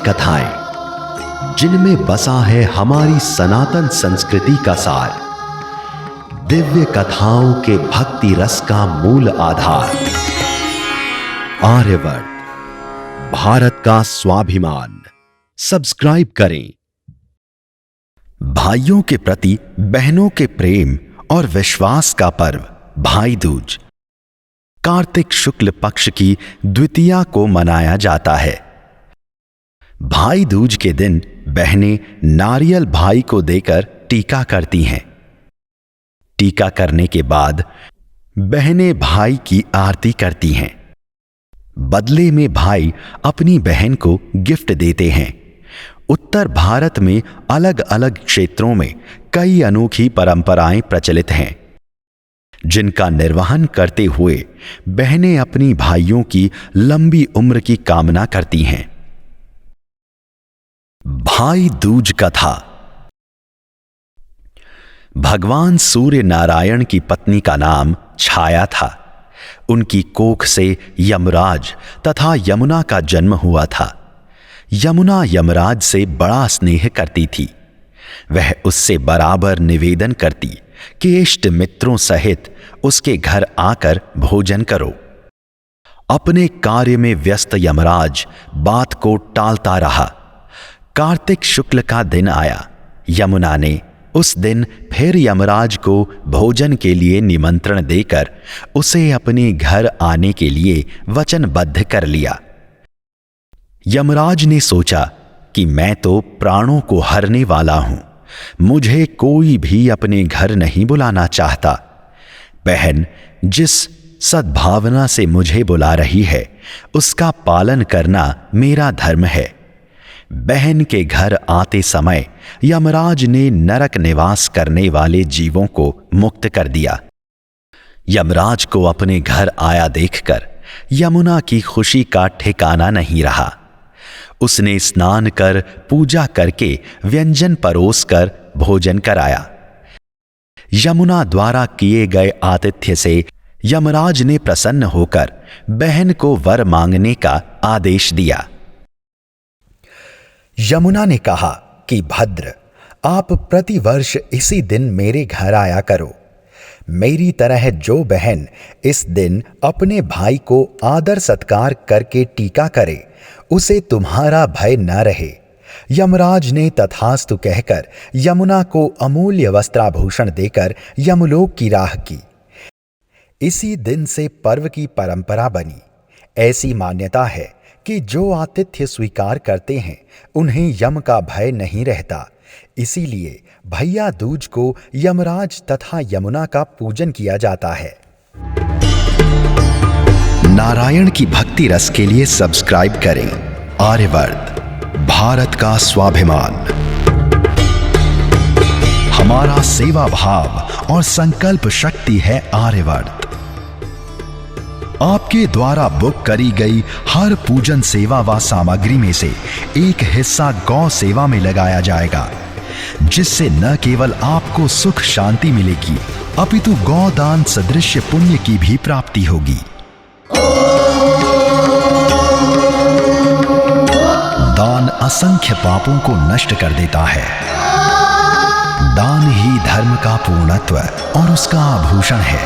कथाएं जिनमें बसा है हमारी सनातन संस्कृति का सार, दिव्य कथाओं के भक्ति रस का मूल आधार। आर्यवर्त, भारत का स्वाभिमान। सब्सक्राइब करें। भाइयों के प्रति बहनों के प्रेम और विश्वास का पर्व भाई दूज कार्तिक शुक्ल पक्ष की द्वितीया को मनाया जाता है। भाई दूज के दिन बहनें नारियल भाई को देकर टीका करती हैं। टीका करने के बाद बहनें भाई की आरती करती हैं। बदले में भाई अपनी बहन को गिफ्ट देते हैं। उत्तर भारत में अलग अलग क्षेत्रों में कई अनोखी परंपराएं प्रचलित हैं, जिनका निर्वहन करते हुए बहनें अपनी भाइयों की लंबी उम्र की कामना करती हैं। भाई दूज कथा। भगवान सूर्य नारायण की पत्नी का नाम छाया था। उनकी कोख से यमराज तथा यमुना का जन्म हुआ था। यमुना यमराज से बड़ा स्नेह करती थी। वह उससे बराबर निवेदन करती कि इष्ट मित्रों सहित उसके घर आकर भोजन करो। अपने कार्य में व्यस्त यमराज बात को टालता रहा। कार्तिक शुक्ल का दिन आया। यमुना ने उस दिन फिर यमराज को भोजन के लिए निमंत्रण देकर उसे अपने घर आने के लिए वचनबद्ध कर लिया। यमराज ने सोचा कि मैं तो प्राणों को हरने वाला हूं, मुझे कोई भी अपने घर नहीं बुलाना चाहता। बहन जिस सद्भावना से मुझे बुला रही है उसका पालन करना मेरा धर्म है। बहन के घर आते समय यमराज ने नरक निवास करने वाले जीवों को मुक्त कर दिया। यमराज को अपने घर आया देखकर यमुना की खुशी का ठिकाना नहीं रहा। उसने स्नान कर पूजा करके व्यंजन परोसकर भोजन कराया। यमुना द्वारा किए गए आतिथ्य से यमराज ने प्रसन्न होकर बहन को वर मांगने का आदेश दिया। यमुना ने कहा कि भद्र, आप प्रतिवर्ष इसी दिन मेरे घर आया करो। मेरी तरह जो बहन इस दिन अपने भाई को आदर सत्कार करके टीका करे, उसे तुम्हारा भय न रहे। यमराज ने तथास्तु कहकर यमुना को अमूल्य वस्त्राभूषण देकर यमलोक की राह की। इसी दिन से पर्व की परंपरा बनी। ऐसी मान्यता है कि जो आतिथ्य स्वीकार करते हैं उन्हें यम का भय नहीं रहता। इसीलिए भैया दूज को यमराज तथा यमुना का पूजन किया जाता है। नारायण की भक्ति रस के लिए सब्सक्राइब करें। आर्यवर्त, भारत का स्वाभिमान। हमारा सेवा भाव और संकल्प शक्ति है आर्यवर्त। आपके द्वारा बुक करी गई हर पूजन सेवा व सामग्री में से एक हिस्सा गौ सेवा में लगाया जाएगा, जिससे न केवल आपको सुख शांति मिलेगी अपितु गौदान सदृश पुण्य की भी प्राप्ति होगी। दान असंख्य पापों को नष्ट कर देता है। दान ही धर्म का पूर्णत्व और उसका आभूषण है।